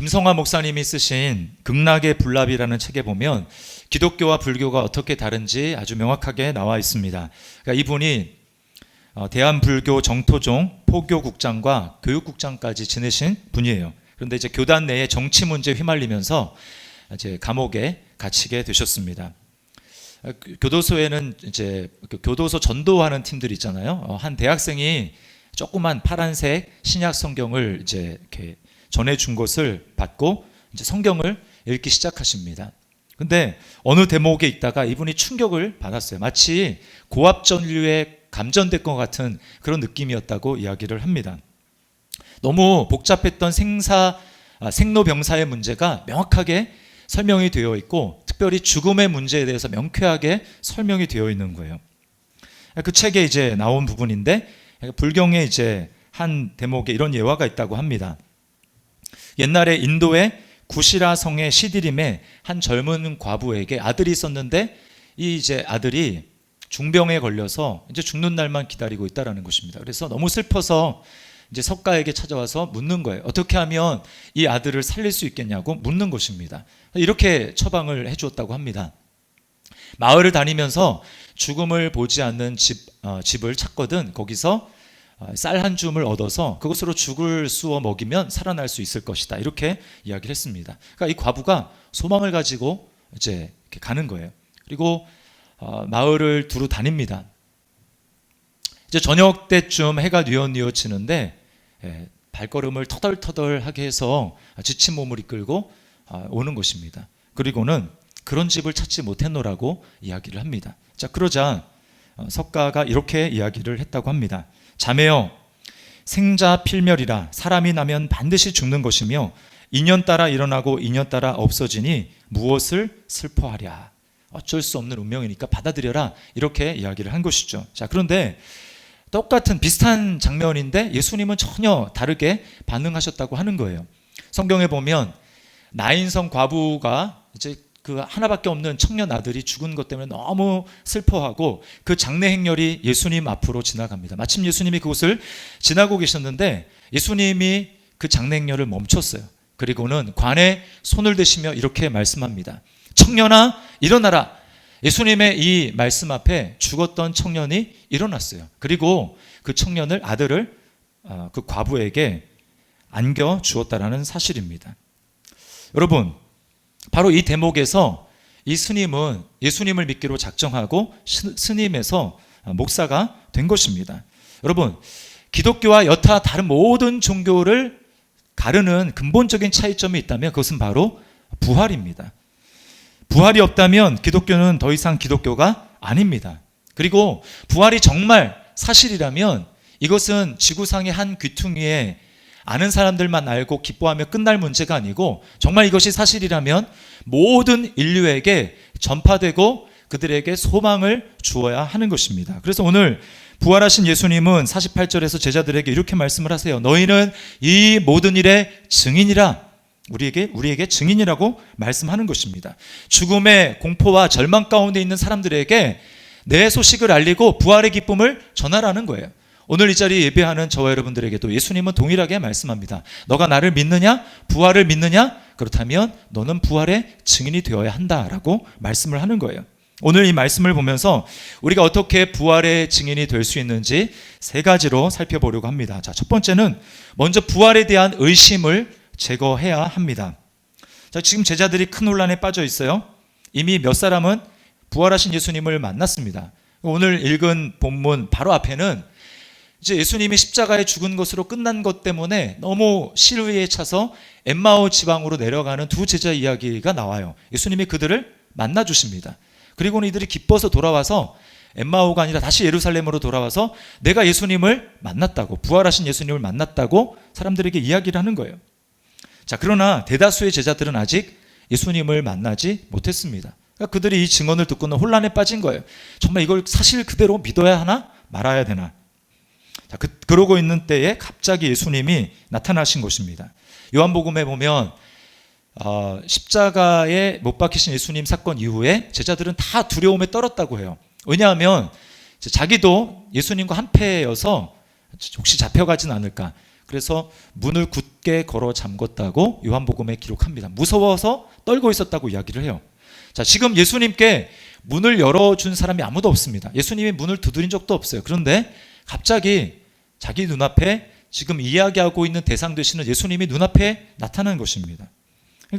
김성화 목사님이 쓰신 극락의 불납이라는 책에 보면 기독교와 불교가 어떻게 다른지 아주 명확하게 나와 있습니다. 그러니까 이분이 대한불교 정토종 포교국장과 교육국장까지 지내신 분이에요. 그런데 이제 교단 내에 정치 문제에 휘말리면서 이제 감옥에 갇히게 되셨습니다. 교도소에는 이제 교도소 전도하는 팀들이 있잖아요. 한 대학생이 조그만 파란색 신약 성경을 이제 이렇게 전해준 것을 받고 이제 성경을 읽기 시작하십니다. 근데 어느 대목에 있다가 이분이 충격을 받았어요. 마치 고압전류에 감전될 것 같은 그런 느낌이었다고 이야기를 합니다. 너무 복잡했던 생로병사의 문제가 명확하게 설명이 되어 있고, 특별히 죽음의 문제에 대해서 명쾌하게 설명이 되어 있는 거예요. 그 책에 이제 나온 부분인데, 불경에 이제 한 대목에 이런 예화가 있다고 합니다. 옛날에 인도의 구시라 성의 시디림에 한 젊은 과부에게 아들이 있었는데, 이 이제 아들이 중병에 걸려서 이제 죽는 날만 기다리고 있다라는 것입니다. 그래서 너무 슬퍼서 이제 석가에게 찾아와서 묻는 거예요. 어떻게 하면 이 아들을 살릴 수 있겠냐고 묻는 것입니다. 이렇게 처방을 해주었다고 합니다. 마을을 다니면서 죽음을 보지 않는 집을 찾거든 거기서 쌀 한 줌을 얻어서 그것으로 죽을 쑤어 먹이면 살아날 수 있을 것이다. 이렇게 이야기를 했습니다. 그러니까 이 과부가 소망을 가지고 이제 이렇게 가는 거예요. 그리고 마을을 두루 다닙니다. 이제 저녁 때쯤 해가 뉘엿뉘엿지는데 발걸음을 터덜터덜하게 해서 지친 몸을 이끌고 오는 것입니다. 그리고는 그런 집을 찾지 못했노라고 이야기를 합니다. 자, 그러자 석가가 이렇게 이야기를 했다고 합니다. 자매여, 생자 필멸이라. 사람이 나면 반드시 죽는 것이며 인연 따라 일어나고 인연 따라 없어지니 무엇을 슬퍼하랴. 어쩔 수 없는 운명이니까 받아들여라. 이렇게 이야기를 한 것이죠. 자, 그런데 똑같은 비슷한 장면인데 예수님은 전혀 다르게 반응하셨다고 하는 거예요. 성경에 보면 나인성 과부가 이제 그 하나밖에 없는 청년 아들이 죽은 것 때문에 너무 슬퍼하고 그 장례 행렬이 예수님 앞으로 지나갑니다. 마침 예수님이 그곳을 지나고 계셨는데 예수님이 그 장례 행렬을 멈췄어요. 그리고는 관에 손을 대시며 이렇게 말씀합니다. 청년아, 일어나라. 예수님의 이 말씀 앞에 죽었던 청년이 일어났어요. 그리고 그 청년을, 아들을 그 과부에게 안겨 주었다라는 사실입니다. 여러분, 바로 이 대목에서 이 스님은 예수님을 믿기로 작정하고 스님에서 목사가 된 것입니다. 여러분, 기독교와 여타 다른 모든 종교를 가르는 근본적인 차이점이 있다면 그것은 바로 부활입니다. 부활이 없다면 기독교는 더 이상 기독교가 아닙니다. 그리고 부활이 정말 사실이라면 이것은 지구상의 한 귀퉁이에 아는 사람들만 알고 기뻐하며 끝날 문제가 아니고, 정말 이것이 사실이라면 모든 인류에게 전파되고 그들에게 소망을 주어야 하는 것입니다. 그래서 오늘 부활하신 예수님은 48절에서 제자들에게 이렇게 말씀을 하세요. 너희는 이 모든 일의 증인이라. 우리에게 증인이라고 말씀하는 것입니다. 죽음의 공포와 절망 가운데 있는 사람들에게 내 소식을 알리고 부활의 기쁨을 전하라는 거예요. 오늘 이 자리에 예배하는 저와 여러분들에게도 예수님은 동일하게 말씀합니다. 너가 나를 믿느냐? 부활을 믿느냐? 그렇다면 너는 부활의 증인이 되어야 한다라고 말씀을 하는 거예요. 오늘 이 말씀을 보면서 우리가 어떻게 부활의 증인이 될 수 있는지 세 가지로 살펴보려고 합니다. 자, 첫 번째는 먼저 부활에 대한 의심을 제거해야 합니다. 자, 지금 제자들이 큰 혼란에 빠져 있어요. 이미 몇 사람은 부활하신 예수님을 만났습니다. 오늘 읽은 본문 바로 앞에는 이제 예수님이 십자가에 죽은 것으로 끝난 것 때문에 너무 시루에 차서 엠마오 지방으로 내려가는 두 제자 이야기가 나와요. 예수님이 그들을 만나 주십니다. 그리고는 이들이 기뻐서 돌아와서 엠마오가 아니라 다시 예루살렘으로 돌아와서 내가 예수님을 만났다고, 부활하신 예수님을 만났다고 사람들에게 이야기를 하는 거예요. 자, 그러나 대다수의 제자들은 아직 예수님을 만나지 못했습니다. 그러니까 그들이 이 증언을 듣고는 혼란에 빠진 거예요. 정말 이걸 사실 그대로 믿어야 하나 말아야 되나. 자, 그러고 있는 때에 갑자기 예수님이 나타나신 것입니다. 요한복음에 보면 십자가에 못 박히신 예수님 사건 이후에 제자들은 다 두려움에 떨었다고 해요. 왜냐하면 자기도 예수님과 한패여서 혹시 잡혀가진 않을까. 그래서 문을 굳게 걸어 잠궜다고 요한복음에 기록합니다. 무서워서 떨고 있었다고 이야기를 해요. 자, 지금 예수님께 문을 열어준 사람이 아무도 없습니다. 예수님이 문을 두드린 적도 없어요. 그런데 갑자기 자기 눈앞에 지금 이야기하고 있는 대상 되시는 예수님이 눈앞에 나타난 것입니다.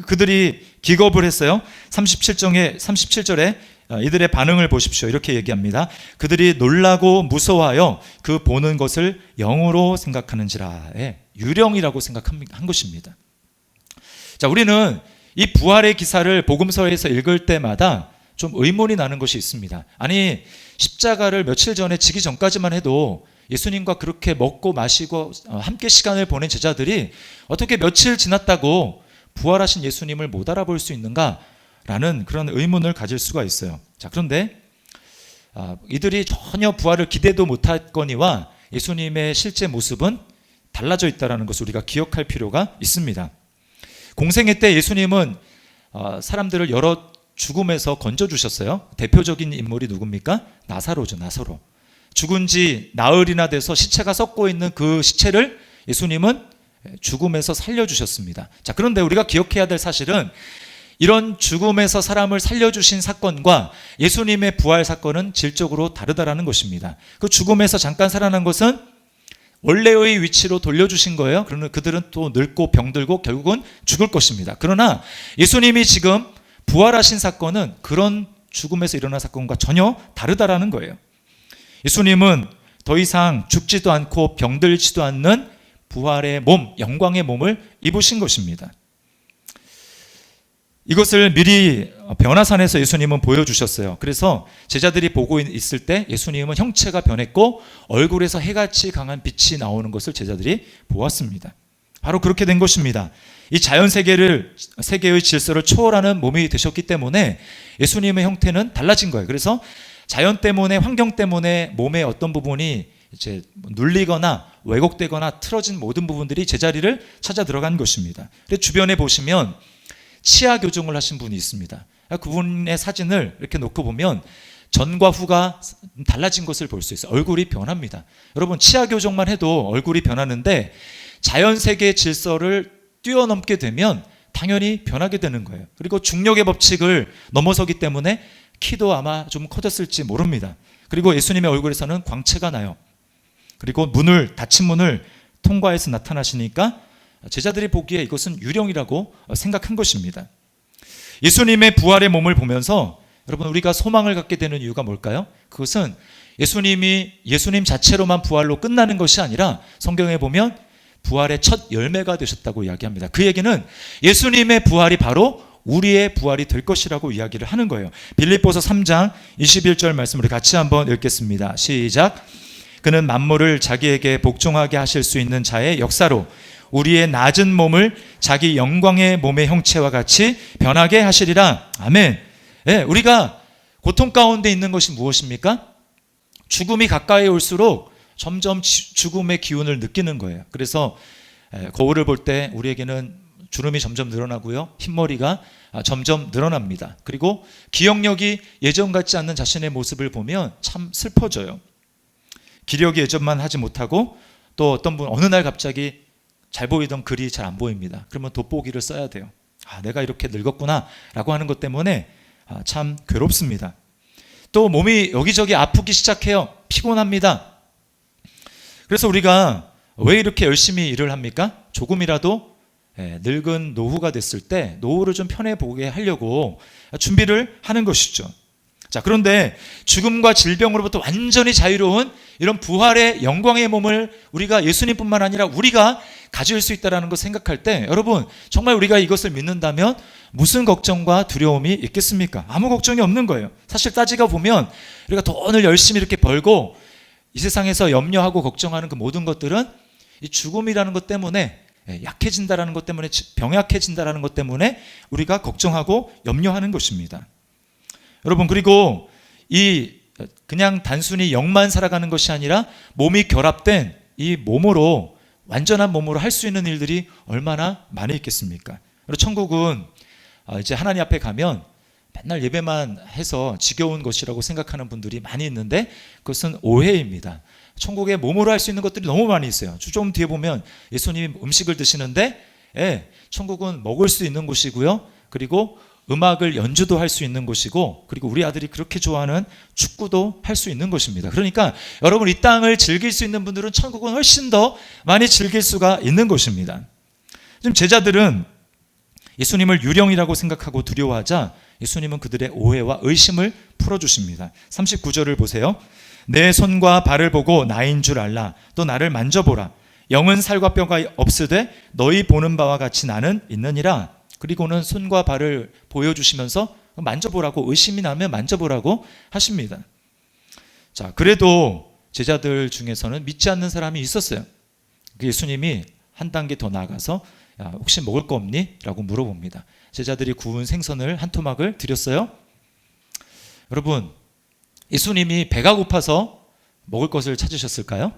그들이 기겁을 했어요. 37절에 이들의 반응을 보십시오. 이렇게 얘기합니다. 그들이 놀라고 무서워하여 그 보는 것을 영으로 생각하는지라. 유령이라고 생각한 것입니다. 자, 우리는 이 부활의 기사를 복음서에서 읽을 때마다 좀 의문이 나는 것이 있습니다. 아니, 십자가를 며칠 전에 지기 전까지만 해도 예수님과 그렇게 먹고 마시고 함께 시간을 보낸 제자들이 어떻게 며칠 지났다고 부활하신 예수님을 못 알아볼 수 있는가라는 그런 의문을 가질 수가 있어요. 자, 그런데 이들이 전혀 부활을 기대도 못했거니와 예수님의 실제 모습은 달라져 있다는 것을 우리가 기억할 필요가 있습니다. 공생애 때 예수님은 사람들을 여러 죽음에서 건져주셨어요. 대표적인 인물이 누굽니까? 나사로죠. 나사로. 죽은 지 나흘이나 돼서 시체가 썩고 있는 그 시체를 예수님은 죽음에서 살려주셨습니다. 자, 그런데 우리가 기억해야 될 사실은 이런 죽음에서 사람을 살려주신 사건과 예수님의 부활 사건은 질적으로 다르다라는 것입니다. 그 죽음에서 잠깐 살아난 것은 원래의 위치로 돌려주신 거예요. 그러나 그들은 또 늙고 병들고 결국은 죽을 것입니다. 그러나 예수님이 지금 부활하신 사건은 그런 죽음에서 일어난 사건과 전혀 다르다라는 거예요. 예수님은 더 이상 죽지도 않고 병들지도 않는 부활의 몸, 영광의 몸을 입으신 것입니다. 이것을 미리 변화산에서 예수님은 보여주셨어요. 그래서 제자들이 보고 있을 때 예수님은 형체가 변했고 얼굴에서 해같이 강한 빛이 나오는 것을 제자들이 보았습니다. 바로 그렇게 된 것입니다. 이 자연 세계의 질서를 초월하는 몸이 되셨기 때문에 예수님의 형태는 달라진 거예요. 그래서 자연 때문에, 환경 때문에 몸의 어떤 부분이 이제 눌리거나 왜곡되거나 틀어진 모든 부분들이 제자리를 찾아 들어간 것입니다. 그래서 주변에 보시면 치아 교정을 하신 분이 있습니다. 그분의 사진을 이렇게 놓고 보면 전과 후가 달라진 것을 볼 수 있어요. 얼굴이 변합니다. 여러분, 치아 교정만 해도 얼굴이 변하는데 자연 세계의 질서를 뛰어넘게 되면 당연히 변하게 되는 거예요. 그리고 중력의 법칙을 넘어서기 때문에 키도 아마 좀 커졌을지 모릅니다. 그리고 예수님의 얼굴에서는 광채가 나요. 그리고 닫힌 문을 통과해서 나타나시니까 제자들이 보기에 이것은 유령이라고 생각한 것입니다. 예수님의 부활의 몸을 보면서 여러분, 우리가 소망을 갖게 되는 이유가 뭘까요? 그것은 예수님 자체로만 부활로 끝나는 것이 아니라 성경에 보면 부활의 첫 열매가 되셨다고 이야기합니다. 그 얘기는 예수님의 부활이 바로 우리의 부활이 될 것이라고 이야기를 하는 거예요. 빌립보서 3장 21절 말씀을 같이 한번 읽겠습니다. 시작. 그는 만물을 자기에게 복종하게 하실 수 있는 자의 역사로 우리의 낮은 몸을 자기 영광의 몸의 형체와 같이 변하게 하시리라. 아멘. 네, 우리가 고통 가운데 있는 것이 무엇입니까? 죽음이 가까이 올수록 점점 죽음의 기운을 느끼는 거예요. 그래서 거울을 볼 때 우리에게는 주름이 점점 늘어나고요, 흰머리가 점점 늘어납니다. 그리고 기억력이 예전 같지 않는 자신의 모습을 보면 참 슬퍼져요. 기력이 예전만 하지 못하고, 또 어떤 분 어느 날 갑자기 잘 보이던 글이 잘 안 보입니다. 그러면 돋보기를 써야 돼요. 내가 이렇게 늙었구나 라고 하는 것 때문에 참 괴롭습니다. 또 몸이 여기저기 아프기 시작해요. 피곤합니다. 그래서 우리가 왜 이렇게 열심히 일을 합니까? 조금이라도 늙은 노후가 됐을 때 노후를 좀 편해 보게 하려고 준비를 하는 것이죠. 자, 그런데 죽음과 질병으로부터 완전히 자유로운 이런 부활의 영광의 몸을 우리가 예수님뿐만 아니라 우리가 가질 수 있다는 것을 생각할 때, 여러분, 정말 우리가 이것을 믿는다면 무슨 걱정과 두려움이 있겠습니까? 아무 걱정이 없는 거예요. 사실 따지고 보면 우리가 돈을 열심히 이렇게 벌고 이 세상에서 염려하고 걱정하는 그 모든 것들은 이 죽음이라는 것 때문에, 약해진다라는 것 때문에, 병약해진다라는 것 때문에 우리가 걱정하고 염려하는 것입니다. 여러분, 그리고 그냥 단순히 영만 살아가는 것이 아니라 몸이 결합된 이 몸으로, 완전한 몸으로 할 수 있는 일들이 얼마나 많이 있겠습니까? 그리고 천국은 이제 하나님 앞에 가면 맨날 예배만 해서 지겨운 것이라고 생각하는 분들이 많이 있는데 그것은 오해입니다. 천국에 몸으로 할 수 있는 것들이 너무 많이 있어요. 좀 뒤에 보면 예수님이 음식을 드시는데 천국은 먹을 수 있는 곳이고요. 그리고 음악을 연주도 할 수 있는 곳이고, 그리고 우리 아들이 그렇게 좋아하는 축구도 할 수 있는 곳입니다. 그러니까 여러분, 이 땅을 즐길 수 있는 분들은 천국은 훨씬 더 많이 즐길 수가 있는 곳입니다. 지금 제자들은 예수님을 유령이라고 생각하고 두려워하자 예수님은 그들의 오해와 의심을 풀어주십니다. 39절을 보세요. 내 손과 발을 보고 나인 줄 알라. 또 나를 만져보라. 영은 살과 뼈가 없으되 너희 보는 바와 같이 나는 있느니라. 그리고는 손과 발을 보여주시면서 만져보라고, 의심이 나면 만져보라고 하십니다. 자, 그래도 제자들 중에서는 믿지 않는 사람이 있었어요. 예수님이 한 단계 더 나아가서 야, 혹시 먹을 거 없니? 라고 물어봅니다. 제자들이 구운 생선을 한 토막을 드렸어요. 여러분, 예수님이 배가 고파서 먹을 것을 찾으셨을까요?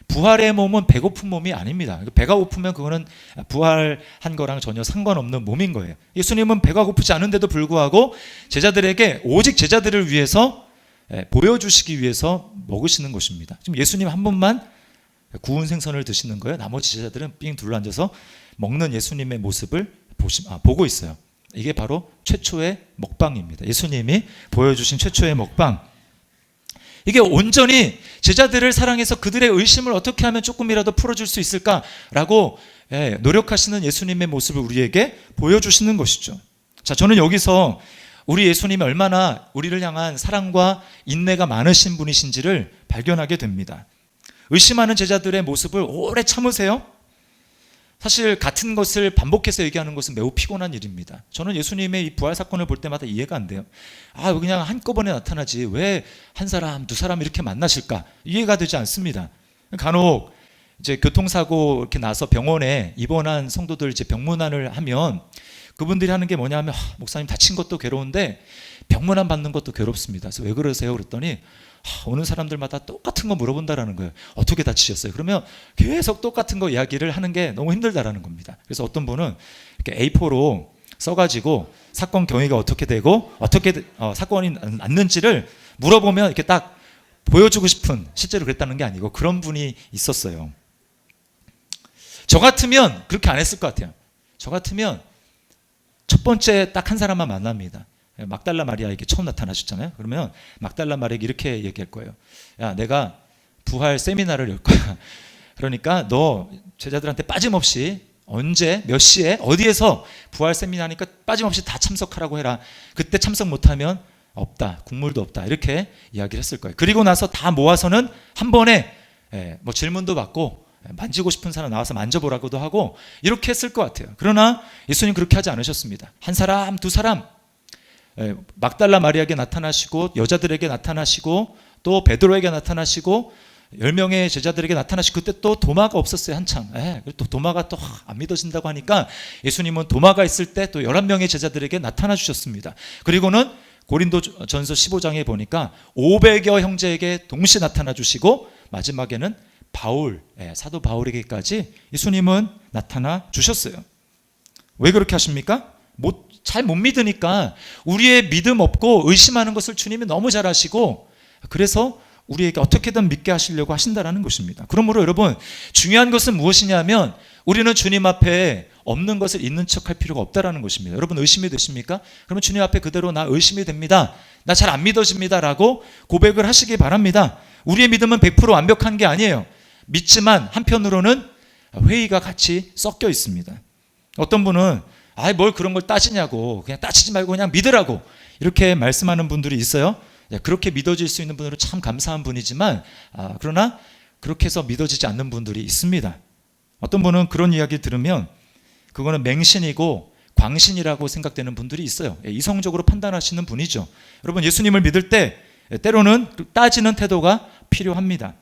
부활의 몸은 배고픈 몸이 아닙니다. 배가 고프면 그거는 부활한 거랑 전혀 상관없는 몸인 거예요. 예수님은 배가 고프지 않은데도 불구하고 제자들에게, 오직 제자들을 위해서 보여주시기 위해서 먹으시는 것입니다. 지금 예수님 한 분만 구운 생선을 드시는 거예요. 나머지 제자들은 삥 둘러앉아서 먹는 예수님의 모습을 보고 있어요. 이게 바로 최초의 먹방입니다. 예수님이 보여주신 최초의 먹방. 이게 온전히 제자들을 사랑해서 그들의 의심을 어떻게 하면 조금이라도 풀어줄 수 있을까라고 노력하시는 예수님의 모습을 우리에게 보여주시는 것이죠. 자, 저는 여기서 우리 예수님이 얼마나 우리를 향한 사랑과 인내가 많으신 분이신지를 발견하게 됩니다. 의심하는 제자들의 모습을 오래 참으세요. 사실 같은 것을 반복해서 얘기하는 것은 매우 피곤한 일입니다. 저는 예수님의 이 부활 사건을 볼 때마다 이해가 안 돼요. 그냥 한꺼번에 나타나지 왜 한 사람, 두 사람 이렇게 만나실까? 이해가 되지 않습니다. 간혹 이제 교통사고 이렇게 나서 병원에 입원한 성도들 이제 병문안을 하면 그분들이 하는 게 뭐냐면 목사님 다친 것도 괴로운데 병문안 받는 것도 괴롭습니다. 그래서 왜 그러세요? 그랬더니 오는 사람들마다 똑같은 거 물어본다라는 거예요. 어떻게 다치셨어요? 그러면 계속 똑같은 거 이야기를 하는 게 너무 힘들다라는 겁니다. 그래서 어떤 분은 이렇게 A4로 써가지고 사건 경위가 어떻게 되고 어떻게 사건이 났는지를 물어보면 이렇게 딱 보여주고 싶은, 실제로 그랬다는 게 아니고 그런 분이 있었어요. 저 같으면 그렇게 안 했을 것 같아요. 저 같으면 첫 번째 딱 한 사람만 만납니다. 막달라 마리아에게 처음 나타나셨잖아요. 그러면 막달라 마리아에게 이렇게 얘기할 거예요. 야, 내가 부활 세미나를 열 거야. 그러니까 너 제자들한테 빠짐없이 언제, 몇 시에, 어디에서 부활 세미나니까 빠짐없이 다 참석하라고 해라. 그때 참석 못하면 없다, 국물도 없다, 이렇게 이야기를 했을 거예요. 그리고 나서 다 모아서는 한 번에 뭐 질문도 받고 만지고 싶은 사람 나와서 만져보라고도 하고 이렇게 했을 것 같아요. 그러나 예수님 그렇게 하지 않으셨습니다. 한 사람, 두 사람, 막달라 마리아에게 나타나시고 여자들에게 나타나시고 또 베드로에게 나타나시고 10명의 제자들에게 나타나시고, 그때 또 도마가 없었어요. 한참. 또 도마가 또 안 믿어진다고 하니까 예수님은 도마가 있을 때 또 11명의 제자들에게 나타나 주셨습니다. 그리고는 고린도전서 15장에 보니까 500여 형제에게 동시에 나타나 주시고 마지막에는 바울, 사도 바울에게까지 예수님은 나타나 주셨어요. 왜 그렇게 하십니까? 잘 못 믿으니까, 우리의 믿음 없고 의심하는 것을 주님이 너무 잘 아시고, 그래서 우리에게 어떻게든 믿게 하시려고 하신다라는 것입니다. 그러므로 여러분, 중요한 것은 무엇이냐면 우리는 주님 앞에 없는 것을 있는 척할 필요가 없다라는 것입니다. 여러분, 의심이 되십니까? 그러면 주님 앞에 그대로 나 의심이 됩니다, 나 잘 안 믿어집니다 라고 고백을 하시기 바랍니다. 우리의 믿음은 100% 완벽한 게 아니에요. 믿지만 한편으로는 회의가 같이 섞여 있습니다. 어떤 분은 뭘 그런 걸 따지냐고, 그냥 따지지 말고 그냥 믿으라고 이렇게 말씀하는 분들이 있어요. 그렇게 믿어질 수 있는 분들은 참 감사한 분이지만 그러나 그렇게 해서 믿어지지 않는 분들이 있습니다. 어떤 분은 그런 이야기 들으면 그거는 맹신이고 광신이라고 생각되는 분들이 있어요. 이성적으로 판단하시는 분이죠. 여러분, 예수님을 믿을 때 때로는 따지는 태도가 필요합니다.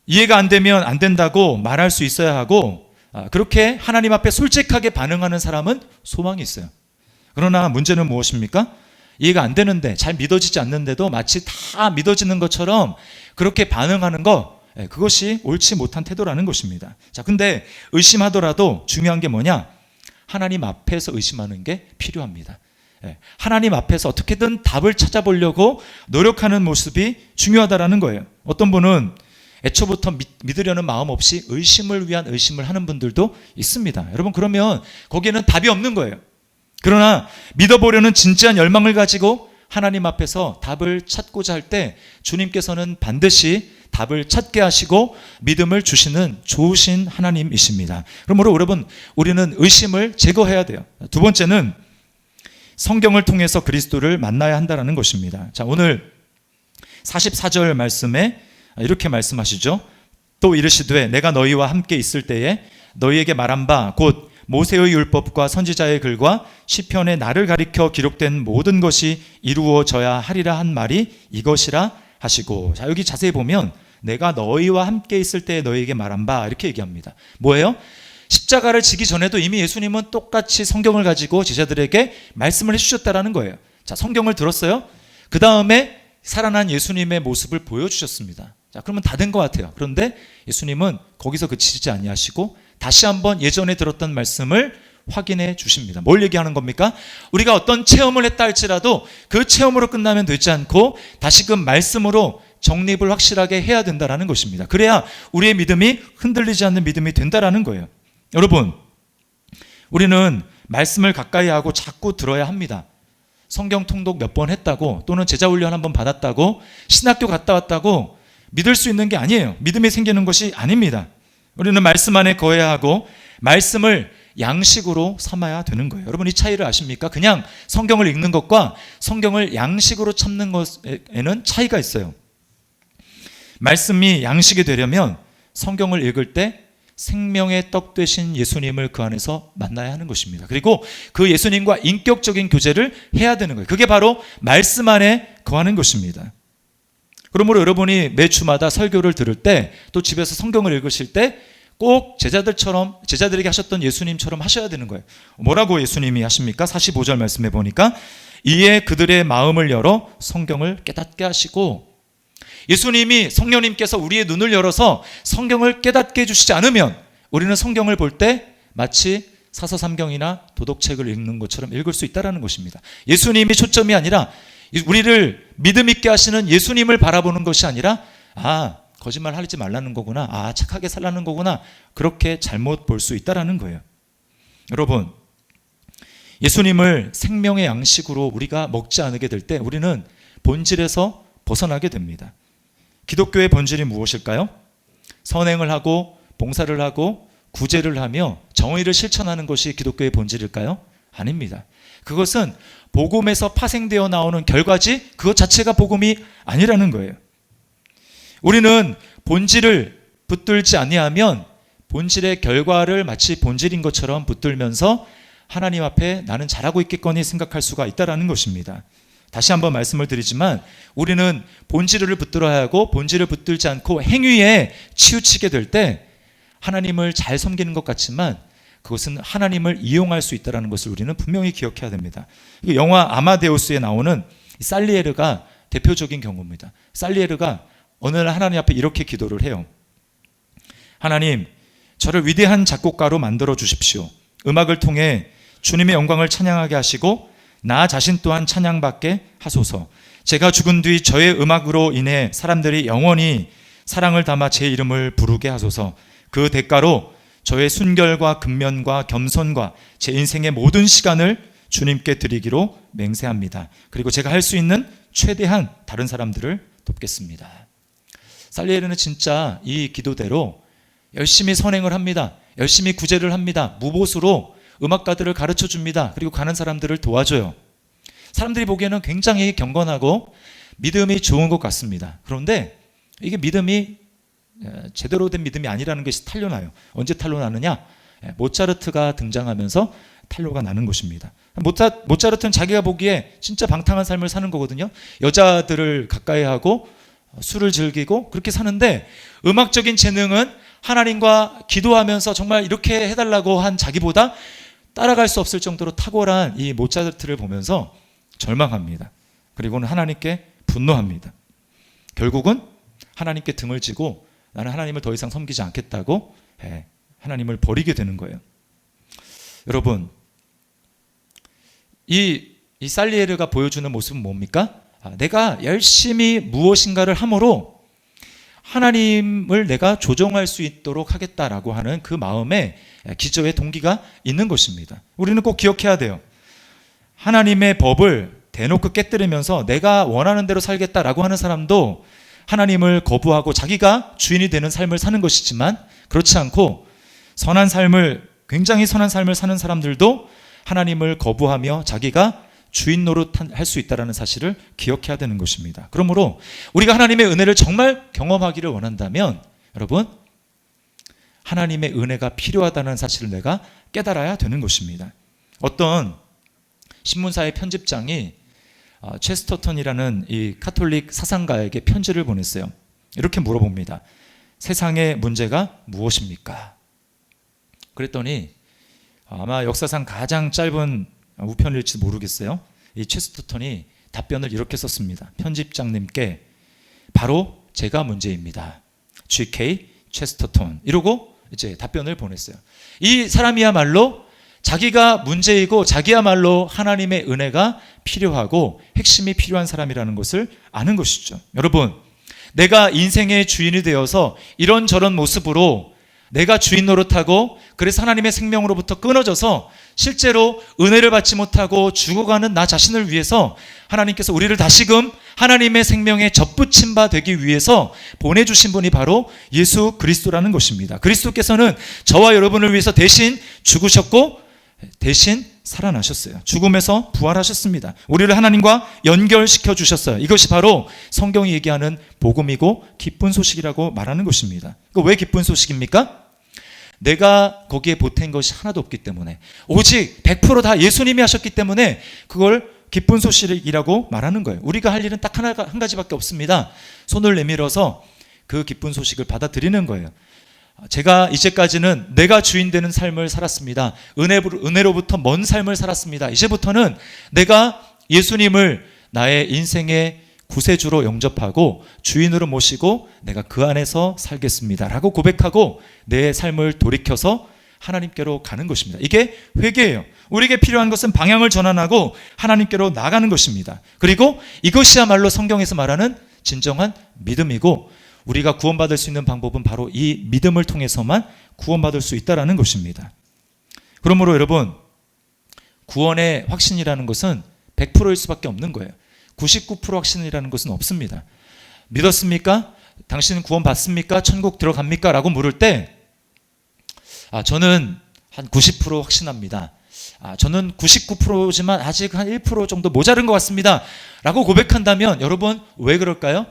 이해가 안 되면 안 된다고 말할 수 있어야 하고, 그렇게 하나님 앞에 솔직하게 반응하는 사람은 소망이 있어요. 그러나 문제는 무엇입니까? 이해가 안 되는데, 잘 믿어지지 않는데도 마치 다 믿어지는 것처럼 그렇게 반응하는 거, 그것이 옳지 못한 태도라는 것입니다. 자, 근데 의심하더라도 중요한 게 뭐냐? 하나님 앞에서 의심하는 게 필요합니다. 하나님 앞에서 어떻게든 답을 찾아보려고 노력하는 모습이 중요하다라는 거예요. 어떤 분은 애초부터 믿으려는 마음 없이 의심을 위한 의심을 하는 분들도 있습니다. 여러분, 그러면 거기에는 답이 없는 거예요. 그러나 믿어보려는 진지한 열망을 가지고 하나님 앞에서 답을 찾고자 할 때 주님께서는 반드시 답을 찾게 하시고 믿음을 주시는 좋으신 하나님이십니다. 그러므로 여러분, 우리는 의심을 제거해야 돼요. 두 번째는 성경을 통해서 그리스도를 만나야 한다는 것입니다. 자, 오늘 44절 말씀에 이렇게 말씀하시죠. 또 이르시되 내가 너희와 함께 있을 때에 너희에게 말한 바 곧 모세의 율법과 선지자의 글과 시편에 나를 가리켜 기록된 모든 것이 이루어져야 하리라 한 말이 이것이라 하시고. 자, 여기 자세히 보면 내가 너희와 함께 있을 때에 너희에게 말한 바 이렇게 얘기합니다. 뭐예요? 십자가를 지기 전에도 이미 예수님은 똑같이 성경을 가지고 제자들에게 말씀을 해주셨다라는 거예요. 자, 성경을 들었어요. 그 다음에 살아난 예수님의 모습을 보여주셨습니다. 자, 그러면 다 된 것 같아요. 그런데 예수님은 거기서 그치지 아니하시고 다시 한번 예전에 들었던 말씀을 확인해 주십니다. 뭘 얘기하는 겁니까? 우리가 어떤 체험을 했다 할지라도 그 체험으로 끝나면 되지 않고 다시금 말씀으로 정립을 확실하게 해야 된다는 것입니다. 그래야 우리의 믿음이 흔들리지 않는 믿음이 된다는 거예요. 여러분, 우리는 말씀을 가까이 하고 자꾸 들어야 합니다. 성경 통독 몇 번 했다고, 또는 제자훈련 한 번 받았다고, 신학교 갔다 왔다고 믿을 수 있는 게 아니에요. 믿음이 생기는 것이 아닙니다. 우리는 말씀 안에 거해야 하고 말씀을 양식으로 삼아야 되는 거예요. 여러분, 이 차이를 아십니까? 그냥 성경을 읽는 것과 성경을 양식으로 참는 것에는 차이가 있어요. 말씀이 양식이 되려면 성경을 읽을 때 생명의 떡 되신 예수님을 그 안에서 만나야 하는 것입니다. 그리고 그 예수님과 인격적인 교제를 해야 되는 거예요. 그게 바로 말씀 안에 거하는 것입니다. 그러므로 여러분이 매 주마다 설교를 들을 때, 또 집에서 성경을 읽으실 때 꼭 제자들에게 하셨던 예수님처럼 하셔야 되는 거예요. 뭐라고 예수님이 하십니까? 45절 말씀해 보니까 이에 그들의 마음을 열어 성경을 깨닫게 하시고. 예수님이, 성령님께서 우리의 눈을 열어서 성경을 깨닫게 해주시지 않으면 우리는 성경을 볼 때 마치 사서삼경이나 도덕책을 읽는 것처럼 읽을 수 있다는 것입니다. 예수님이 초점이 아니라 우리를 믿음 있게 하시는 예수님을 바라보는 것이 아니라, 거짓말 하지 말라는 거구나, 착하게 살라는 거구나, 그렇게 잘못 볼 수 있다는 거예요. 여러분, 예수님을 생명의 양식으로 우리가 먹지 않게 될 때 우리는 본질에서 벗어나게 됩니다. 기독교의 본질이 무엇일까요? 선행을 하고 봉사를 하고 구제를 하며 정의를 실천하는 것이 기독교의 본질일까요? 아닙니다. 그것은 복음에서 파생되어 나오는 결과지 그것 자체가 복음이 아니라는 거예요. 우리는 본질을 붙들지 아니하면 본질의 결과를 마치 본질인 것처럼 붙들면서 하나님 앞에 나는 잘하고 있겠거니 생각할 수가 있다는 것입니다. 다시 한번 말씀을 드리지만 우리는 본질을 붙들어야 하고 본질을 붙들지 않고 행위에 치우치게 될 때 하나님을 잘 섬기는 것 같지만 그것은 하나님을 이용할 수 있다는 것을 우리는 분명히 기억해야 됩니다. 영화 아마데우스에 나오는 살리에르가 대표적인 경우입니다. 살리에르가 어느 날 하나님 앞에 이렇게 기도를 해요. 하나님, 저를 위대한 작곡가로 만들어 주십시오. 음악을 통해 주님의 영광을 찬양하게 하시고 나 자신 또한 찬양받게 하소서. 제가 죽은 뒤 저의 음악으로 인해 사람들이 영원히 사랑을 담아 제 이름을 부르게 하소서. 그 대가로 저의 순결과 근면과 겸손과 제 인생의 모든 시간을 주님께 드리기로 맹세합니다. 그리고 제가 할 수 있는 최대한 다른 사람들을 돕겠습니다. 살리에르는 진짜 이 기도대로 열심히 선행을 합니다. 열심히 구제를 합니다. 무보수로 음악가들을 가르쳐 줍니다. 그리고 가는 사람들을 도와줘요. 사람들이 보기에는 굉장히 경건하고 믿음이 좋은 것 같습니다. 그런데 이게 믿음이 제대로 된 믿음이 아니라는 것이 탄로나요. 언제 탄로나느냐? 모차르트가 등장하면서 탄로가 나는 것입니다. 모차르트는 자기가 보기에 진짜 방탕한 삶을 사는 거거든요. 여자들을 가까이 하고 술을 즐기고 그렇게 사는데 음악적인 재능은 하나님과 기도하면서 정말 이렇게 해달라고 한 자기보다 따라갈 수 없을 정도로 탁월한 이 모차르트를 보면서 절망합니다. 그리고는 하나님께 분노합니다. 결국은 하나님께 등을 지고 나는 하나님을 더 이상 섬기지 않겠다고 하나님을 버리게 되는 거예요. 여러분, 이 살리에르가 보여주는 모습은 뭡니까? 내가 열심히 무엇인가를 함으로 하나님을 내가 조종할 수 있도록 하겠다라고 하는 그 마음에 기저의 동기가 있는 것입니다. 우리는 꼭 기억해야 돼요. 하나님의 법을 대놓고 깨뜨리면서 내가 원하는 대로 살겠다라고 하는 사람도 하나님을 거부하고 자기가 주인이 되는 삶을 사는 것이지만, 그렇지 않고 굉장히 선한 삶을 사는 사람들도 하나님을 거부하며 자기가 주인 노릇할 수 있다는 사실을 기억해야 되는 것입니다. 그러므로 우리가 하나님의 은혜를 정말 경험하기를 원한다면 여러분, 하나님의 은혜가 필요하다는 사실을 내가 깨달아야 되는 것입니다. 어떤 신문사의 편집장이 체스터턴이라는 이 카톨릭 사상가에게 편지를 보냈어요. 이렇게 물어봅니다. 세상의 문제가 무엇입니까? 그랬더니 아마 역사상 가장 짧은 우편일지도 모르겠어요. 이 체스터턴이 답변을 이렇게 썼습니다. 편집장님께 바로 제가 문제입니다. G.K. 체스터턴. 이러고 이제 답변을 보냈어요. 이 사람이야말로 자기가 문제이고 자기야말로 하나님의 은혜가 필요하고 핵심이 필요한 사람이라는 것을 아는 것이죠. 여러분, 내가 인생의 주인이 되어서 이런저런 모습으로 내가 주인 노릇하고 그래서 하나님의 생명으로부터 끊어져서 실제로 은혜를 받지 못하고 죽어가는 나 자신을 위해서 하나님께서 우리를 다시금 하나님의 생명에 접붙임 바 되기 위해서 보내주신 분이 바로 예수 그리스도라는 것입니다. 그리스도께서는 저와 여러분을 위해서 대신 죽으셨고 대신 살아나셨어요. 죽음에서 부활하셨습니다. 우리를 하나님과 연결시켜 주셨어요. 이것이 바로 성경이 얘기하는 복음이고 기쁜 소식이라고 말하는 것입니다. 왜 기쁜 소식입니까? 내가 거기에 보탠 것이 하나도 없기 때문에, 오직 100% 다 예수님이 하셨기 때문에 그걸 기쁜 소식이라고 말하는 거예요. 우리가 할 일은 딱 한 가지밖에 없습니다. 손을 내밀어서 그 기쁜 소식을 받아들이는 거예요. 제가 이제까지는 내가 주인 되는 삶을 살았습니다. 은혜로부터 먼 삶을 살았습니다. 이제부터는 내가 예수님을 나의 인생의 구세주로 영접하고 주인으로 모시고 내가 그 안에서 살겠습니다 라고 고백하고 내 삶을 돌이켜서 하나님께로 가는 것입니다. 이게 회개예요. 우리에게 필요한 것은 방향을 전환하고 하나님께로 나가는 것입니다. 그리고 이것이야말로 성경에서 말하는 진정한 믿음이고, 우리가 구원받을 수 있는 방법은 바로 이 믿음을 통해서만 구원받을 수 있다는 것입니다. 그러므로 여러분, 구원의 확신이라는 것은 100%일 수밖에 없는 거예요. 99% 확신이라는 것은 없습니다. 믿었습니까? 당신은 구원 받습니까? 천국 들어갑니까? 라고 물을 때 저는 한 90% 확신합니다. 저는 99%지만 아직 한 1% 정도 모자른 것 같습니다 라고 고백한다면 여러분, 왜 그럴까요?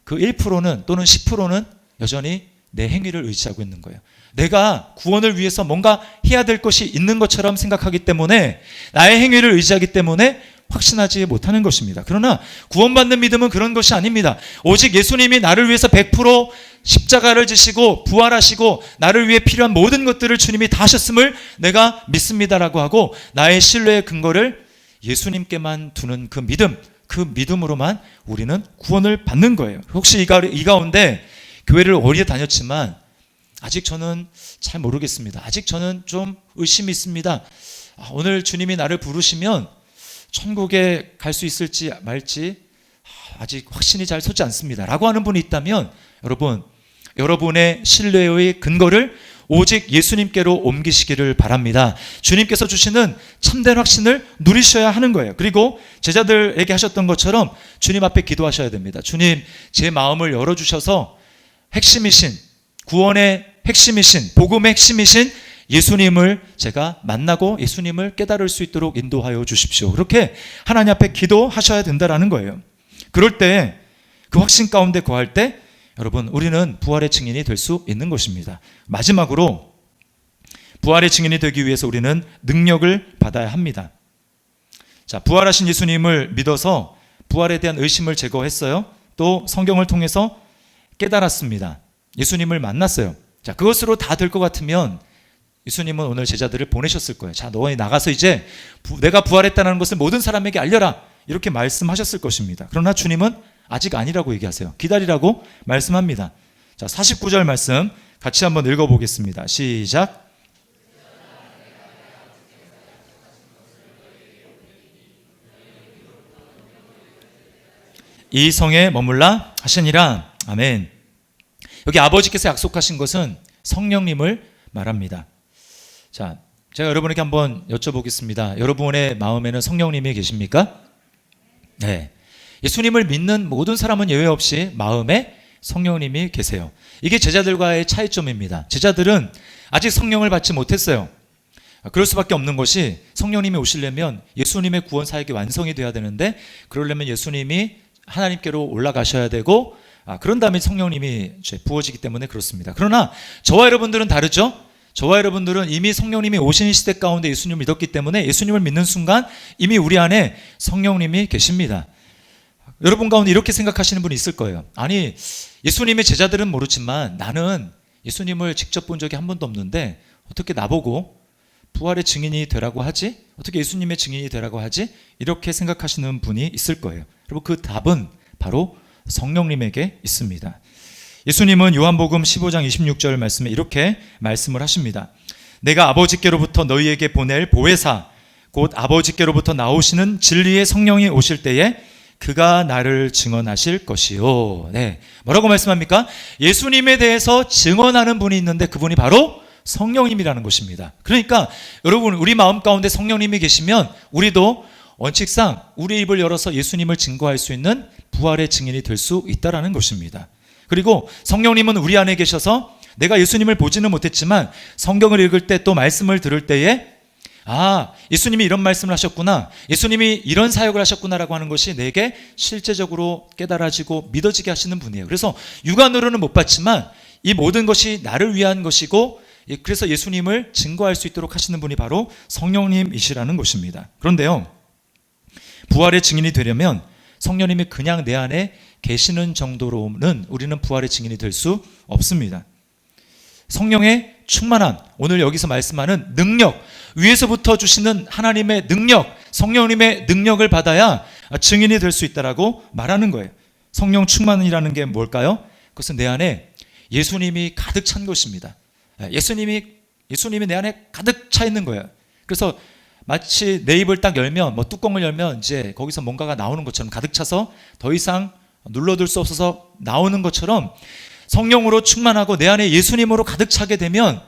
그 1%는 또는 10%는 여전히 내 행위를 의지하고 있는 거예요. 내가 구원을 위해서 뭔가 해야 될 것이 있는 것처럼 생각하기 때문에, 나의 행위를 의지하기 때문에 확신하지 못하는 것입니다. 그러나 구원받는 믿음은 그런 것이 아닙니다. 오직 예수님이 나를 위해서 100% 십자가를 지시고 부활하시고 나를 위해 필요한 모든 것들을 주님이 다 하셨음을 내가 믿습니다라고 하고 나의 신뢰의 근거를 예수님께만 두는 그 믿음, 그 믿음으로만 우리는 구원을 받는 거예요. 혹시 이 가운데 교회를 오래 다녔지만 아직 저는 잘 모르겠습니다. 아직 저는 좀 의심이 있습니다. 오늘 주님이 나를 부르시면 천국에 갈 수 있을지 말지 아직 확신이 잘 서지 않습니다 라고 하는 분이 있다면, 여러분, 여러분의 신뢰의 근거를 오직 예수님께로 옮기시기를 바랍니다. 주님께서 주시는 참된 확신을 누리셔야 하는 거예요. 그리고 제자들에게 하셨던 것처럼 주님 앞에 기도하셔야 됩니다. 주님, 제 마음을 열어주셔서 핵심이신, 구원의 핵심이신, 복음의 핵심이신 예수님을 제가 만나고 예수님을 깨달을 수 있도록 인도하여 주십시오. 그렇게 하나님 앞에 기도하셔야 된다는 거예요. 그럴 때, 그 확신 가운데 거할 때 여러분, 우리는 부활의 증인이 될 수 있는 것입니다. 마지막으로 부활의 증인이 되기 위해서 우리는 능력을 받아야 합니다. 자, 부활하신 예수님을 믿어서 부활에 대한 의심을 제거했어요. 또 성경을 통해서 깨달았습니다. 예수님을 만났어요. 자, 그것으로 다 될 것 같으면 예수님은 오늘 제자들을 보내셨을 거예요. 자, 너희 나가서 이제 내가 부활했다는 것을 모든 사람에게 알려라, 이렇게 말씀하셨을 것입니다. 그러나 주님은 아직 아니라고 얘기하세요. 기다리라고 말씀합니다. 자, 49절 말씀 같이 한번 읽어보겠습니다. 시작. 이 성에 머물라 하시니라. 아멘. 여기 아버지께서 약속하신 것은 성령님을 말합니다. 자, 제가 여러분에게 한번 여쭤보겠습니다. 여러분의 마음에는 성령님이 계십니까? 네. 예수님을 믿는 모든 사람은 예외 없이 마음에 성령님이 계세요. 이게 제자들과의 차이점입니다. 제자들은 아직 성령을 받지 못했어요. 그럴 수밖에 없는 것이 성령님이 오시려면 예수님의 구원 사역이 완성이 돼야 되는데, 그러려면 예수님이 하나님께로 올라가셔야 되고, 그런 다음에 성령님이 부어지기 때문에 그렇습니다. 그러나 저와 여러분들은 다르죠. 저와 여러분들은 이미 성령님이 오신 시대 가운데 예수님을 믿었기 때문에 예수님을 믿는 순간 이미 우리 안에 성령님이 계십니다. 여러분 가운데 이렇게 생각하시는 분이 있을 거예요. 아니, 예수님의 제자들은 모르지만 나는 예수님을 직접 본 적이 한 번도 없는데 어떻게 나보고 부활의 증인이 되라고 하지? 어떻게 예수님의 증인이 되라고 하지? 이렇게 생각하시는 분이 있을 거예요. 여러분, 그 답은 바로 성령님에게 있습니다. 예수님은 요한복음 15장 26절 말씀에 이렇게 말씀을 하십니다. 내가 아버지께로부터 너희에게 보낼 보혜사, 곧 아버지께로부터 나오시는 진리의 성령이 오실 때에 그가 나를 증언하실 것이요. 네. 뭐라고 말씀합니까? 예수님에 대해서 증언하는 분이 있는데 그분이 바로 성령님이라는 것입니다. 그러니까 여러분, 우리 마음 가운데 성령님이 계시면 우리도 원칙상 우리 입을 열어서 예수님을 증거할 수 있는 부활의 증인이 될 수 있다는 것입니다. 그리고 성령님은 우리 안에 계셔서 내가 예수님을 보지는 못했지만 성경을 읽을 때 또 말씀을 들을 때에 예수님이 이런 말씀을 하셨구나, 예수님이 이런 사역을 하셨구나라고 하는 것이 내게 실제적으로 깨달아지고 믿어지게 하시는 분이에요. 그래서 육안으로는 못 봤지만 이 모든 것이 나를 위한 것이고, 그래서 예수님을 증거할 수 있도록 하시는 분이 바로 성령님이시라는 것입니다. 그런데요, 부활의 증인이 되려면 성령님이 그냥 내 안에 계시는 정도로는 우리는 부활의 증인이 될 수 없습니다. 성령의 충만함, 오늘 여기서 말씀하는 능력, 위에서부터 주시는 하나님의 능력, 성령님의 능력을 받아야 증인이 될 수 있다라고 말하는 거예요. 성령 충만이라는 게 뭘까요? 그것은 내 안에 예수님이 가득 찬 것입니다. 예수님이 내 안에 가득 차 있는 거예요. 그래서 마치 내 입을 딱 열면, 뚜껑을 열면 이제 거기서 뭔가가 나오는 것처럼 가득 차서 더 이상 눌러둘 수 없어서 나오는 것처럼, 성령으로 충만하고 내 안에 예수님으로 가득 차게 되면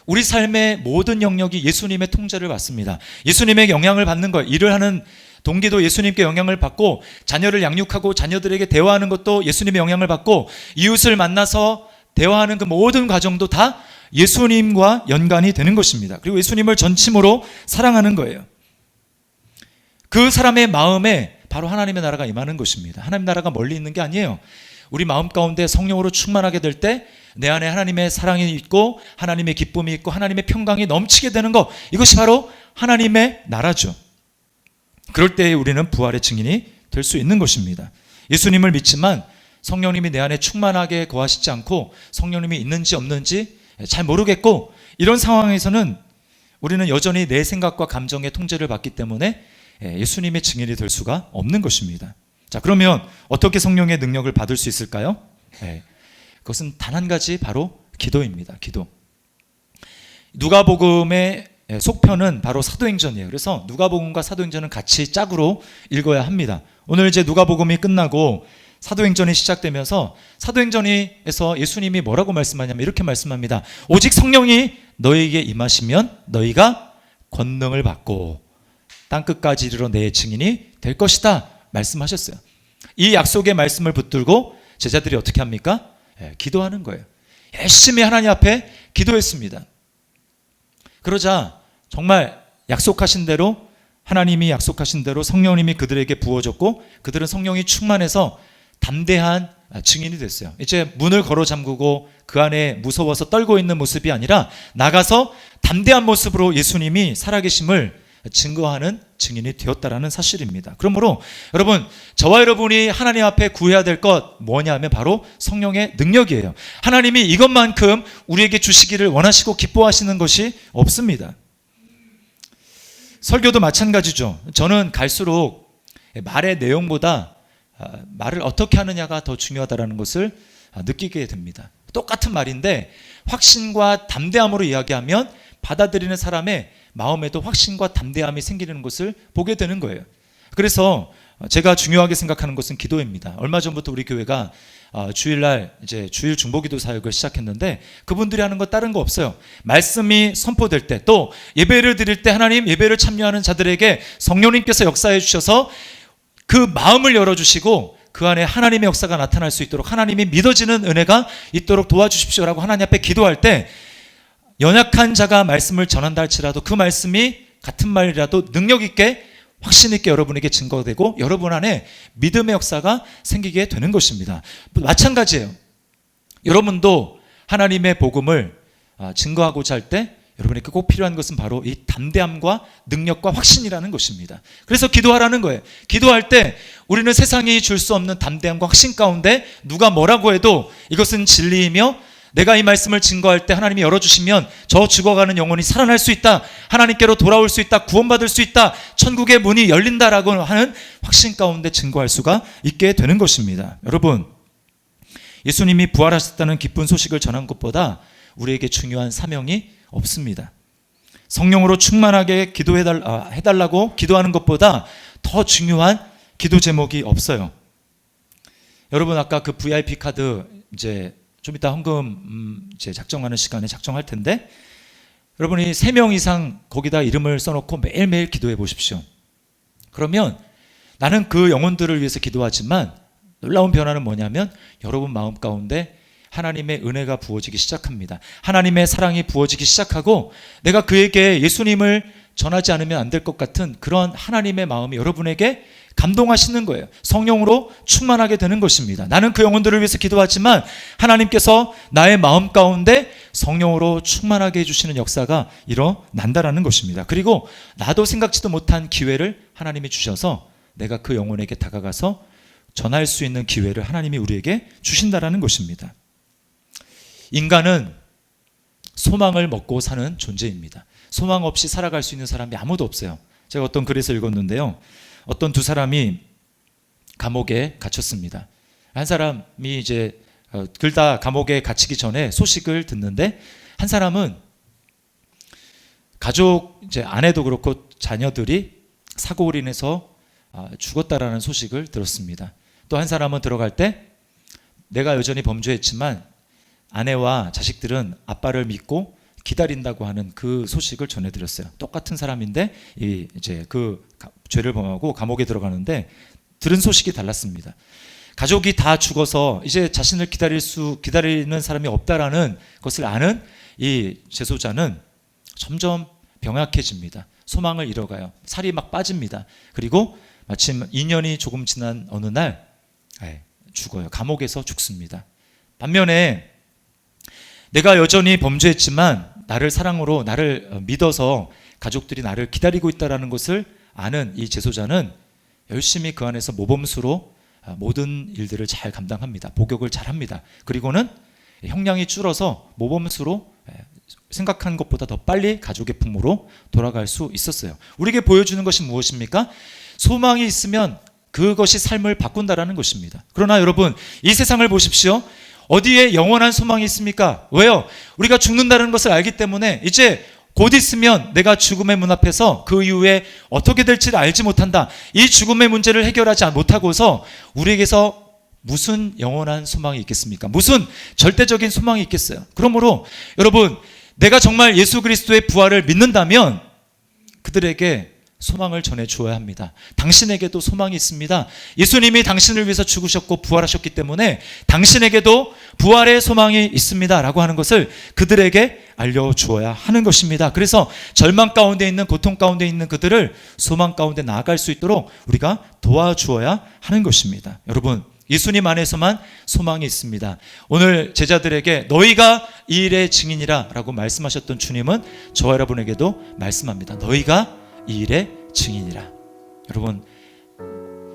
우리 삶의 모든 영역이 예수님의 통제를 받습니다. 예수님의 영향을 받는 것, 일을 하는 동기도 예수님께 영향을 받고, 자녀를 양육하고 자녀들에게 대화하는 것도 예수님의 영향을 받고, 이웃을 만나서 대화하는 그 모든 과정도 다 예수님과 연관이 되는 것입니다. 그리고 예수님을 전심으로 사랑하는 거예요. 그 사람의 마음에 바로 하나님의 나라가 임하는 것입니다. 하나님의 나라가 멀리 있는 게 아니에요. 우리 마음 가운데 성령으로 충만하게 될 때 내 안에 하나님의 사랑이 있고, 하나님의 기쁨이 있고, 하나님의 평강이 넘치게 되는 것, 이것이 바로 하나님의 나라죠. 그럴 때 우리는 부활의 증인이 될 수 있는 것입니다. 예수님을 믿지만 성령님이 내 안에 충만하게 거하시지 않고 성령님이 있는지 없는지 잘 모르겠고, 이런 상황에서는 우리는 여전히 내 생각과 감정의 통제를 받기 때문에 예수님의 증인이 될 수가 없는 것입니다. 자, 그러면 어떻게 성령의 능력을 받을 수 있을까요? 그것은 단 한 가지, 바로 기도입니다. 기도. 누가복음의 속편은 바로 사도행전이에요. 그래서 누가복음과 사도행전은 같이 짝으로 읽어야 합니다. 오늘 이제 누가복음이 끝나고 사도행전이 시작되면서 사도행전에서 예수님이 뭐라고 말씀하냐면 이렇게 말씀합니다. 오직 성령이 너희에게 임하시면 너희가 권능을 받고 땅끝까지 이르러 내 증인이 될 것이다 말씀하셨어요. 이 약속의 말씀을 붙들고 제자들이 어떻게 합니까? 기도하는 거예요. 열심히 하나님 앞에 기도했습니다. 그러자 정말 약속하신 대로, 하나님이 약속하신 대로 성령님이 그들에게 부어졌고, 그들은 성령이 충만해서 담대한 증인이 됐어요. 이제 문을 걸어 잠그고 그 안에 무서워서 떨고 있는 모습이 아니라 나가서 담대한 모습으로 예수님이 살아계심을 증거하는 증인이 되었다라는 사실입니다. 그러므로 여러분, 저와 여러분이 하나님 앞에 구해야 될 것 뭐냐면 바로 성령의 능력이에요. 하나님이 이것만큼 우리에게 주시기를 원하시고 기뻐하시는 것이 없습니다. 설교도 마찬가지죠. 저는 갈수록 말의 내용보다 말을 어떻게 하느냐가 더 중요하다는 것을 느끼게 됩니다. 똑같은 말인데 확신과 담대함으로 이야기하면 받아들이는 사람의 마음에도 확신과 담대함이 생기는 것을 보게 되는 거예요. 그래서 제가 중요하게 생각하는 것은 기도입니다. 얼마 전부터 우리 교회가 주일날 이제 주일 중보기도 사역을 시작했는데 그분들이 하는 거 다른 거 없어요. 말씀이 선포될 때 또 예배를 드릴 때 하나님 예배를 참여하는 자들에게 성령님께서 역사해 주셔서 그 마음을 열어주시고 그 안에 하나님의 역사가 나타날 수 있도록 하나님이 믿어지는 은혜가 있도록 도와주십시오라고 하나님 앞에 기도할 때 연약한 자가 말씀을 전한다 할지라도 그 말씀이 같은 말이라도 능력 있게 확신 있게 여러분에게 증거되고 여러분 안에 믿음의 역사가 생기게 되는 것입니다. 마찬가지예요. 여러분도 하나님의 복음을 증거하고자 할 때 여러분에게 꼭 필요한 것은 바로 이 담대함과 능력과 확신이라는 것입니다. 그래서 기도하라는 거예요. 기도할 때 우리는 세상이 줄 수 없는 담대함과 확신 가운데 누가 뭐라고 해도 이것은 진리이며 내가 이 말씀을 증거할 때 하나님이 열어주시면 저 죽어가는 영혼이 살아날 수 있다, 하나님께로 돌아올 수 있다, 구원받을 수 있다, 천국의 문이 열린다라고 하는 확신 가운데 증거할 수가 있게 되는 것입니다. 여러분, 예수님이 부활하셨다는 기쁜 소식을 전한 것보다 우리에게 중요한 사명이 없습니다. 성령으로 충만하게 해달라고 기도하는 것보다 더 중요한 기도 제목이 없어요. 여러분, 아까 그 VIP 카드 이제 좀 이따 헌금 이제 작정하는 시간에 작정할 텐데 여러분이 3명 이상 거기다 이름을 써놓고 매일매일 기도해 보십시오. 그러면 나는 그 영혼들을 위해서 기도하지만 놀라운 변화는 뭐냐면 여러분 마음 가운데 하나님의 은혜가 부어지기 시작합니다. 하나님의 사랑이 부어지기 시작하고 내가 그에게 예수님을 전하지 않으면 안 될 것 같은 그런 하나님의 마음이 여러분에게 감동하시는 거예요. 성령으로 충만하게 되는 것입니다. 나는 그 영혼들을 위해서 기도하지만 하나님께서 나의 마음 가운데 성령으로 충만하게 해주시는 역사가 일어난다라는 것입니다. 그리고 나도 생각지도 못한 기회를 하나님이 주셔서 내가 그 영혼에게 다가가서 전할 수 있는 기회를 하나님이 우리에게 주신다라는 것입니다. 인간은 소망을 먹고 사는 존재입니다. 소망 없이 살아갈 수 있는 사람이 아무도 없어요. 제가 어떤 글에서 읽었는데요. 어떤 두 사람이 감옥에 갇혔습니다. 한 사람이 이제 둘 다 감옥에 갇히기 전에 소식을 듣는데 한 사람은 가족 이제 아내도 그렇고 자녀들이 사고로 인해서 죽었다라는 소식을 들었습니다. 또 한 사람은 들어갈 때 내가 여전히 범죄했지만 아내와 자식들은 아빠를 믿고 기다린다고 하는 그 소식을 전해드렸어요. 똑같은 사람인데 이제 그 죄를 범하고 감옥에 들어가는데 들은 소식이 달랐습니다. 가족이 다 죽어서 이제 자신을 기다리는 사람이 없다라는 것을 아는 이 재소자는 점점 병약해집니다. 소망을 잃어가요. 살이 막 빠집니다. 그리고 마침 2년이 조금 지난 어느 날 죽어요. 감옥에서 죽습니다. 반면에 내가 여전히 범죄했지만 나를 사랑으로 나를 믿어서 가족들이 나를 기다리고 있다는 것을 아는 이 재소자는 열심히 그 안에서 모범수로 모든 일들을 잘 감당합니다. 복역을 잘합니다. 그리고는 형량이 줄어서 모범수로 생각한 것보다 더 빨리 가족의 품으로 돌아갈 수 있었어요. 우리에게 보여주는 것이 무엇입니까? 소망이 있으면 그것이 삶을 바꾼다라는 것입니다. 그러나 여러분, 이 세상을 보십시오. 어디에 영원한 소망이 있습니까? 왜요? 우리가 죽는다는 것을 알기 때문에 이제 곧 있으면 내가 죽음의 문 앞에서 그 이후에 어떻게 될지를 알지 못한다. 이 죽음의 문제를 해결하지 못하고서 우리에게서 무슨 영원한 소망이 있겠습니까? 무슨 절대적인 소망이 있겠어요? 그러므로 여러분, 내가 정말 예수 그리스도의 부활을 믿는다면 그들에게 소망을 전해 주어야 합니다. 당신에게도 소망이 있습니다. 예수님이 당신을 위해서 죽으셨고 부활하셨기 때문에 당신에게도 부활의 소망이 있습니다 라고 하는 것을 그들에게 알려주어야 하는 것입니다. 그래서 절망 가운데 있는, 고통 가운데 있는 그들을 소망 가운데 나아갈 수 있도록 우리가 도와주어야 하는 것입니다. 여러분, 예수님 안에서만 소망이 있습니다. 오늘 제자들에게 너희가 이 일의 증인이라 라고 말씀하셨던 주님은 저와 여러분에게도 말씀합니다. 너희가 이 일의 증인이라. 여러분,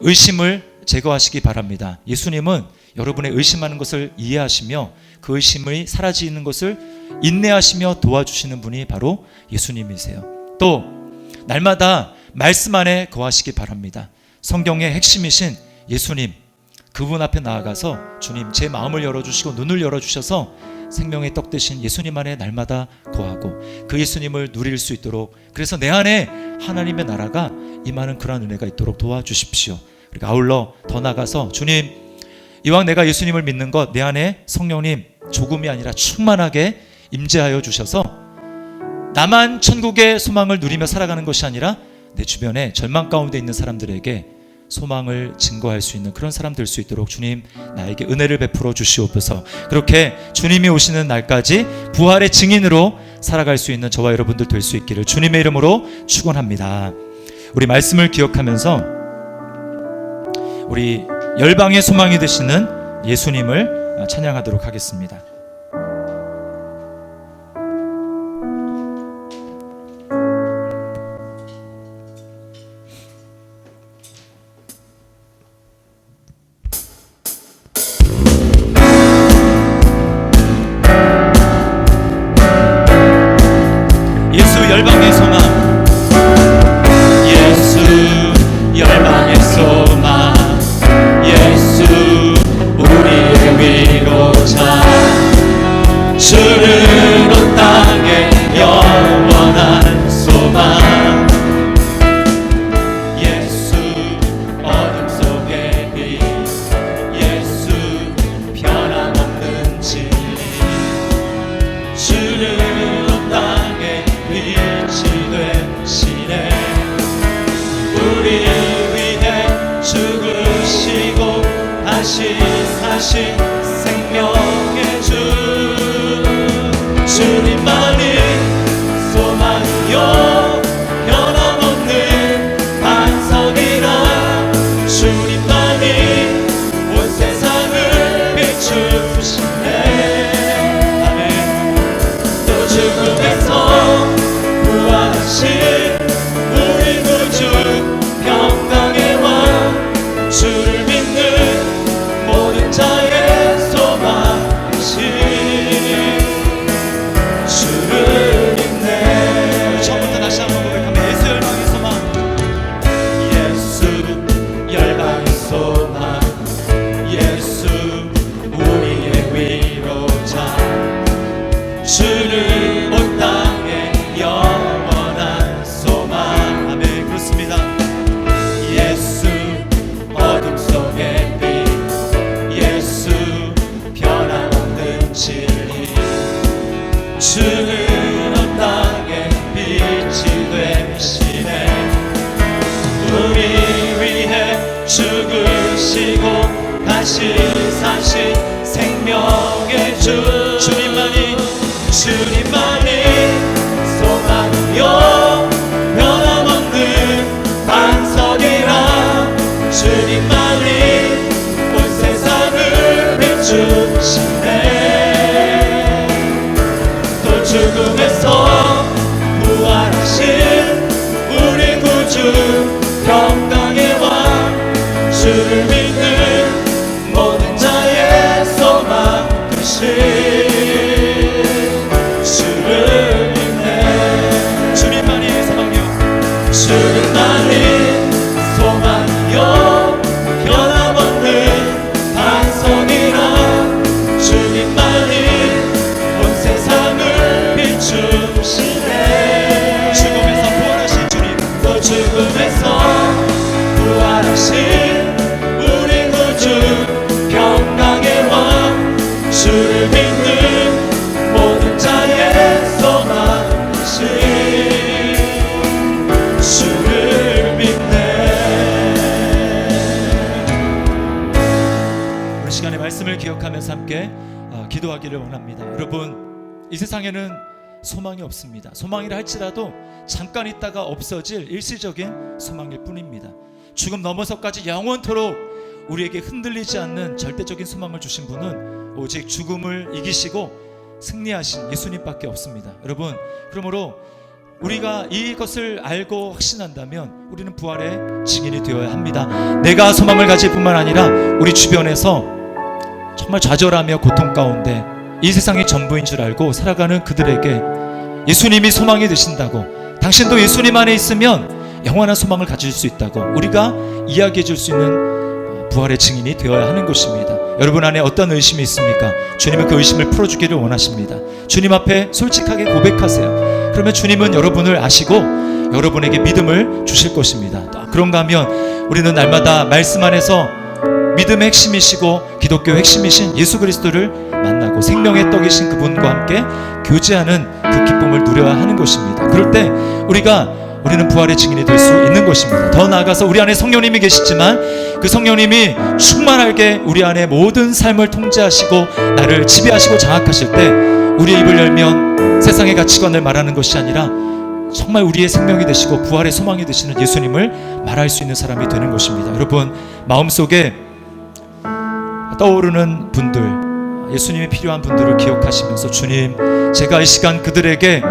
의심을 제거하시기 바랍니다. 예수님은 여러분의 의심하는 것을 이해하시며 그 의심이 사라지는 것을 인내하시며 도와주시는 분이 바로 예수님이세요. 또 날마다 말씀 안에 거하시기 바랍니다. 성경의 핵심이신 예수님, 그분 앞에 나아가서 주님, 제 마음을 열어주시고 눈을 열어주셔서 생명의 떡 되신 예수님 안에 날마다 거하고 그 예수님을 누릴 수 있도록, 그래서 내 안에 하나님의 나라가 임하는 그러한 은혜가 있도록 도와주십시오. 우리가 아울러 더 나가서 주님, 이왕 내가 예수님을 믿는 것, 내 안에 성령님 조금이 아니라 충만하게 임재하여 주셔서 나만 천국의 소망을 누리며 살아가는 것이 아니라 내 주변에 절망 가운데 있는 사람들에게 소망을 증거할 수 있는 그런 사람 될 수 있도록 주님, 나에게 은혜를 베풀어 주시옵소서. 그렇게 주님이 오시는 날까지 부활의 증인으로 살아갈 수 있는 저와 여러분들 될 수 있기를 주님의 이름으로 축원합니다. 우리 말씀을 기억하면서 우리 열방의 소망이 되시는 예수님을 찬양하도록 하겠습니다. 열방의 소망, 예수 열방의 소망, 예수 우리의 위로자, 주는 온 땅에 영원한 소망, 예수 어둠 속의 빛, 예수 변함없는 진리, 주는 온 땅에 빛이 되시네. 우리 위해 죽으시고 다시 사신 생명의 주, 주님만이 소망이요 변함없는 반석이라, 주님만이 온 세상을 비추시네. 아멘. 또 죽음에서 부활하신 우리 구주 평강의 왕, 주를 믿는 모든 자의 소망이신 주를 믿네. 처음부터 다시 한번 고백하면 예수 열방의 소망, 예수 열방의 소망, 예수 우리의 위로자, 주를 온 땅에 영원한 소망. 아멘. 그렇습니다. 예수 어둠 속의 빛, 예수 변함없는 진리, 주는 온 땅에 빛이 되시네. 우리 위해 죽으시고 다시 사신 생명의 주, 주님만이 소망이요 변함없는 반석이라, 주님만이 온 세상을 비추시네. 또 죽음에서 부활하신 우리 구주 평강의 왕, 주를 믿는 모든 자의 소망 되신 주를 믿네. 주님만이 소망이요, 주님만이 소망이요 변함없는 반석이라, 주님만이 온 세상을 비추시네. 죽음에서 부활하신 주님, 또 죽음에서 부활하신 우리 구주 평강의 왕, 주를 믿는 모든 자의 소망이신 주를 믿네. 우리 시간에 말씀을 기억하면서 함께 기도하기를 원합니다. 여러분, 이 세상에는 소망이 없습니다. 소망이라 할지라도 잠깐 있다가 없어질 일시적인 소망일 뿐입니다. 죽음 넘어서까지 영원토록 우리에게 흔들리지 않는 절대적인 소망을 주신 분은 오직 죽음을 이기시고 승리하신 예수님밖에 없습니다. 여러분, 그러므로 우리가 이것을 알고 확신한다면 우리는 부활의 증인이 되어야 합니다. 내가 소망을 가질 뿐만 아니라 우리 주변에서 정말 좌절하며 고통 가운데 이 세상이 전부인 줄 알고 살아가는 그들에게 예수님이 소망이 되신다고, 당신도 예수님 안에 있으면 영원한 소망을 가질 수 있다고 우리가 이야기해 줄 수 있는 부활의 증인이 되어야 하는 것입니다. 여러분 안에 어떤 의심이 있습니까? 주님은 그 의심을 풀어주기를 원하십니다. 주님 앞에 솔직하게 고백하세요. 그러면 주님은 여러분을 아시고 여러분에게 믿음을 주실 것입니다. 그런가 하면 우리는 날마다 말씀 안에서 믿음의 핵심이시고 기독교의 핵심이신 예수 그리스도를 만나고 생명의 떡이신 그분과 함께 교제하는 그 기쁨을 누려야 하는 것입니다. 그럴 때 우리는 부활의 증인이 될 수 있는 것입니다. 더 나아가서 우리 안에 성령님이 계시지만 그 성령님이 충만하게 우리 안에 모든 삶을 통제하시고 나를 지배하시고 장악하실 때 우리의 입을 열면 세상의 가치관을 말하는 것이 아니라 정말 우리의 생명이 되시고 부활의 소망이 되시는 예수님을 말할 수 있는 사람이 되는 것입니다. 여러분, 마음속에 떠오르는 분들, 예수님이 필요한 분들을 기억하시면서 주님, 제가 이 시간 그들에게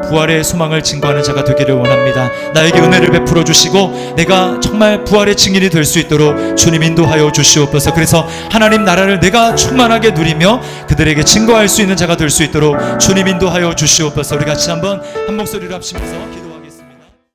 부활의 소망을 증거하는 자가 되기를 원합니다. 나에게 은혜를 베풀어 주시고 내가 정말 부활의 증인이 될 수 있도록 주님 인도하여 주시옵소서. 그래서 하나님 나라를 내가 충만하게 누리며 그들에게 증거할 수 있는 자가 될 수 있도록 주님 인도하여 주시옵소서. 우리 같이 한번 한 목소리로 합치면서